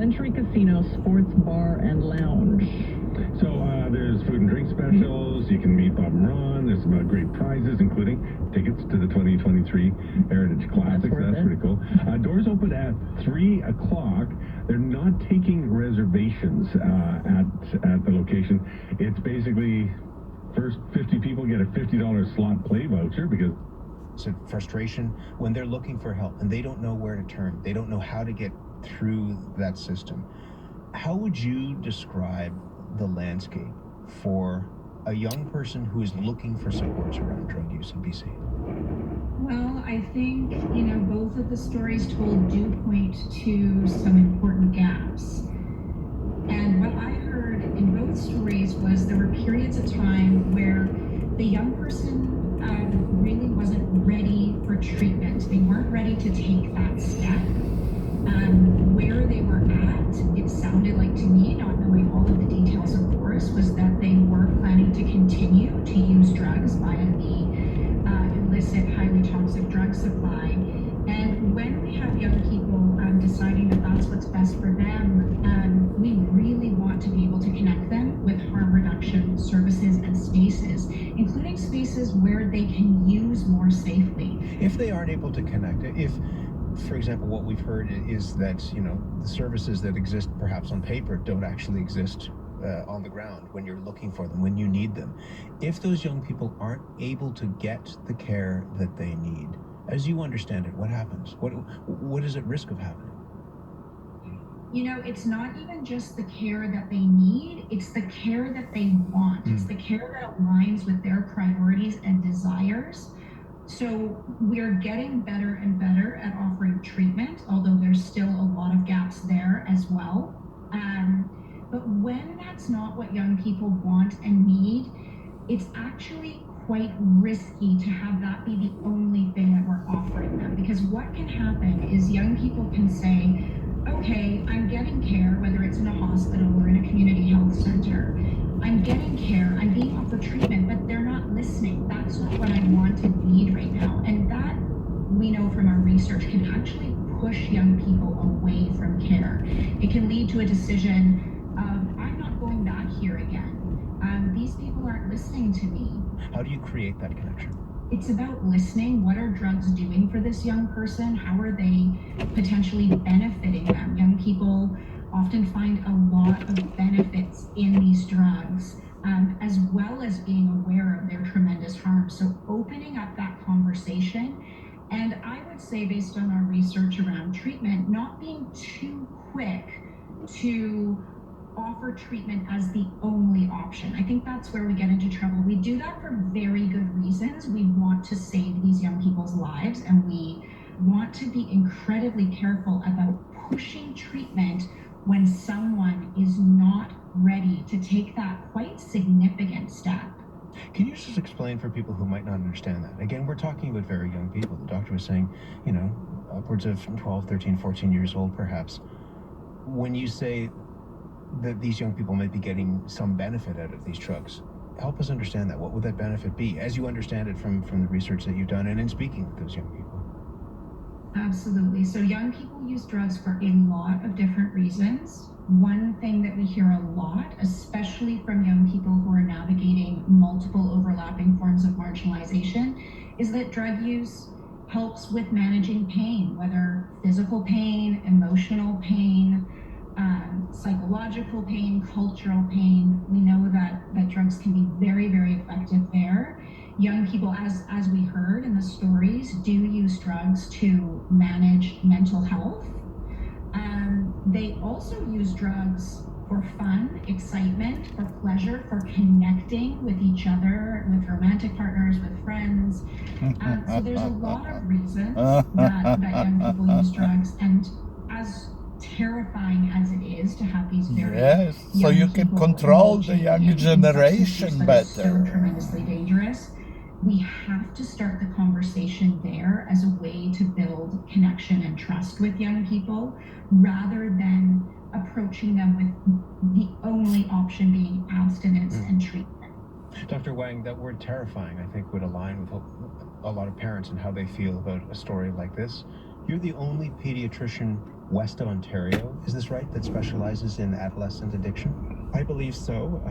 Century Casino Sports Bar and Lounge. So there's food and drink specials. You can meet Bob and Ron. There's some great prizes, including tickets to the 2023 Heritage Classics. That's pretty cool. Doors open at 3 o'clock. They're not taking reservations at the location. It's basically first 50 people get a $50 slot play voucher because it's a frustration when they're looking for help and they don't know where to turn. They don't know how to get through that system. How would you describe the landscape for a young person who is looking for supports around drug use in BC? Well, I think, both of the stories told do point to some important gaps. And what I heard in both stories was there were periods of time where the young person really wasn't ready for treatment. They weren't ready to take that step. Where they were at, it sounded like to me, not knowing all of the details of course, was that they were planning to continue to use drugs via the illicit, highly toxic drug supply. And when we have young people deciding that that's what's best for them, we really want to be able to connect them with harm reduction services and spaces, including spaces where they can use more safely. If they aren't able to connect, if, for example, what we've heard is that, the services that exist perhaps on paper don't actually exist on the ground when you're looking for them, when you need them. If those young people aren't able to get the care that they need, as you understand it, what happens? What is at risk of happening? It's not even just the care that they need, it's the care that they want. It's the care that aligns with their priorities and desires. So we're getting better and better at offering treatment, although there's still a lot of gaps there as well. But when that's not what young people want and need, it's actually quite risky to have that be the only thing that we're offering them. Because what can happen is young people can say, okay, I'm getting care, whether it's in a hospital or in a community health center. I'm getting care, I'm being offered treatment, but they're not listening. That's not what I want and need right now. And that, we know from our research, can actually push young people away from care. It can lead to a decision of, I'm not going back here again. These people aren't listening to me. How do you create that connection? It's about listening. What are drugs doing for this young person? How are they potentially benefiting them? Young people often find a lot of benefits in these drugs, as well as being aware of their tremendous harm. So opening up that conversation, and I would say based on our research around treatment, not being too quick to offer treatment as the only option. I think that's where we get into trouble. We do that for very good reasons. We want to save these young people's lives, and we want to be incredibly careful about pushing treatment when someone is not ready to take that quite significant step. Can you just explain for people who might not understand that? Again, we're talking about very young people. The doctor was saying, upwards of 12, 13, 14 years old perhaps. When you say that these young people might be getting some benefit out of these drugs, help us understand that. What would that benefit be, as you understand it from the research that you've done and in speaking with those young people? Absolutely. So young people use drugs for a lot of different reasons. One thing that we hear a lot, especially from young people who are navigating multiple overlapping forms of marginalization, is that drug use helps with managing pain, whether physical pain, emotional pain, psychological pain, cultural pain. We know that drugs can be very, very effective there. Young people, as we heard in the stories, do use drugs to manage mental health. They also use drugs for fun, excitement, for pleasure, for connecting with each other, with romantic partners, with friends. So there's a lot of reasons that young people use drugs, and as terrifying as it is to have these very so you can control the young generation better. So tremendously dangerous. We have to start the conversation there as a way to build connection and trust with young people, rather than approaching them with the only option being abstinence and treatment. Dr. Wang, that word terrifying, I think, would align with a lot of parents and how they feel about a story like this. You're the only pediatrician west of Ontario, is this right, that specializes in adolescent addiction? I believe so,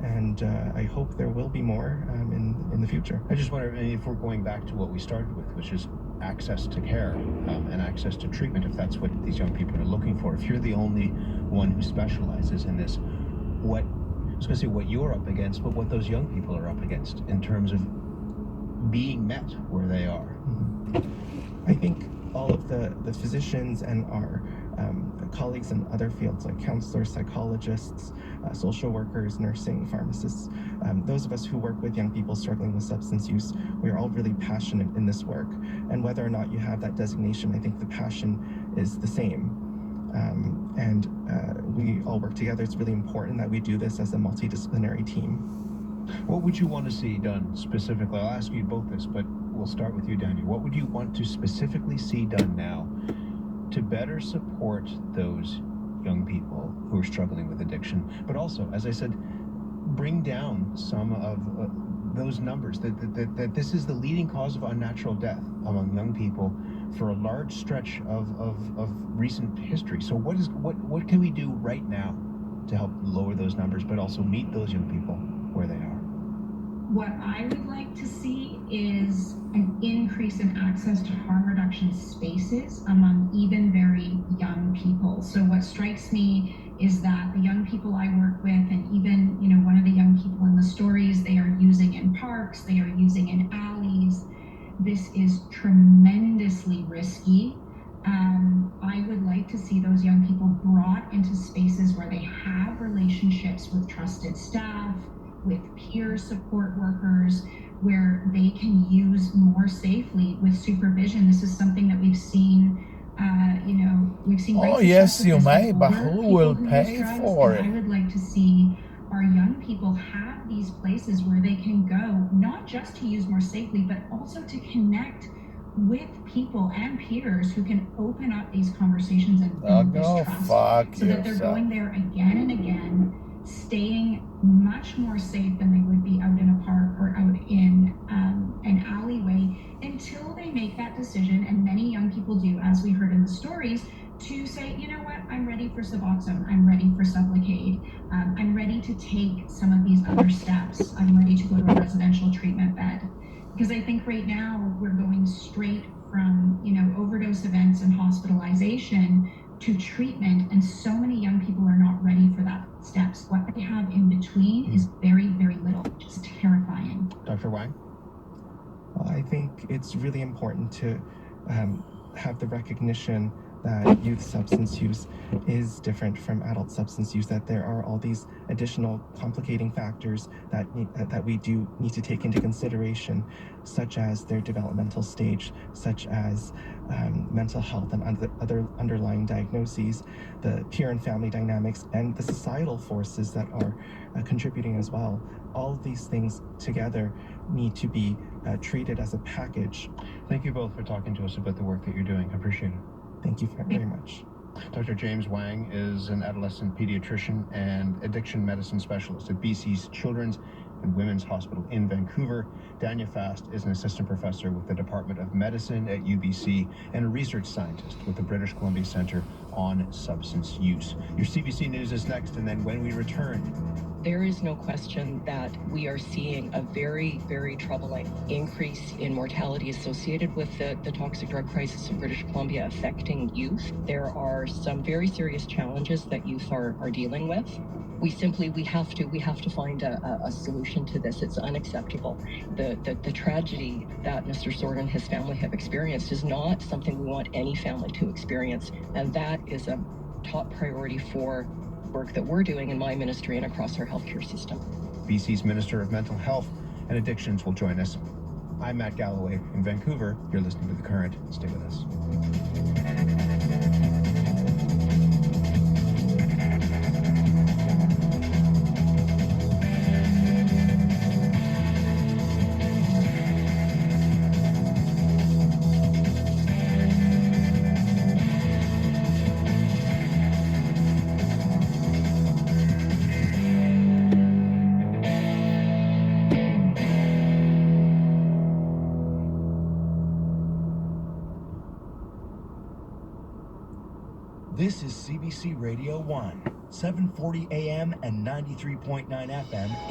and I hope there will be more in the future. I just wonder if we're going back to what we started with, which is access to care and access to treatment, if that's what these young people are looking for. If you're the only one who specializes in this, what, I was going to say what you're up against, but what those young people are up against in terms of being met where they are. I think all of the physicians and our colleagues in other fields like counselors, psychologists, social workers, nursing, pharmacists, those of us who work with young people struggling with substance use, we are all really passionate in this work. And whether or not you have that designation, I think the passion is the same. And we all work together. It's really important that we do this as a multidisciplinary team. What would you want to see done specifically? I'll ask you both this, but we'll start with you, Daniel. What would you want to specifically see done now to better support those young people who are struggling with addiction, but also, as I said, bring down some of those numbers, that this is the leading cause of unnatural death among young people for a large stretch of recent history. So what can we do right now to help lower those numbers, but also meet those young people where they are? What I would like to see is an increase in access to harm reduction spaces among even very young people. So what strikes me is that the young people I work with, and even, one of the young people in the stories, they are using in parks, they are using in alleys. This is tremendously risky. I would like to see those young people brought into spaces where they have relationships with trusted staff, with peer support workers, where they can use more safely with supervision. This is something that we've seen, we've seen. Oh yes, you may, but who will pay for it? I would like to see our young people have these places where they can go, not just to use more safely, but also to connect with people and peers who can open up these conversations and build this trust, so that they're going there again and again, staying much more safe than they would be out in a park or out in an alleyway, until they make that decision. And many young people do, as we heard in the stories, to say, you know what, I'm ready for Suboxone, I'm ready for Sublocade, I'm ready to take some of these other steps, I'm ready to go to a residential treatment bed. Because I think right now we're going straight from, overdose events and hospitalization to treatment, and so many young people are not ready for that steps. What they have in between is very, very little, which is terrifying. Dr. Wang? Well, I think it's really important to have the recognition that youth substance use is different from adult substance use, that there are all these additional complicating factors that we do need to take into consideration, such as their developmental stage, such as mental health and other underlying diagnoses, the peer and family dynamics, and the societal forces that are contributing as well. All of these things together need to be treated as a package. Thank you both for talking to us about the work that you're doing. I appreciate it. Thank you very much. Dr. James Wang is an adolescent pediatrician and addiction medicine specialist at BC's Children's and Women's Hospital in Vancouver. Dania Fast is an assistant professor with the Department of Medicine at UBC and a research scientist with the British Columbia Centre on Substance Use. Your CBC News is next, and then when we return, there is no question that we are seeing a very, very troubling increase in mortality associated with the toxic drug crisis in British Columbia affecting youth. There are some very serious challenges that youth are dealing with. We have to find a solution to this. It's unacceptable. The tragedy that Mr. Sword and his family have experienced is not something we want any family to experience, and that is a top priority for work that we're doing in my ministry and across our healthcare system. BC's Minister of Mental Health and Addictions will join us. I'm Matt Galloway in Vancouver. You're listening to The Current. Stay with us. This is CBC Radio 1, 740 AM and 93.9 FM.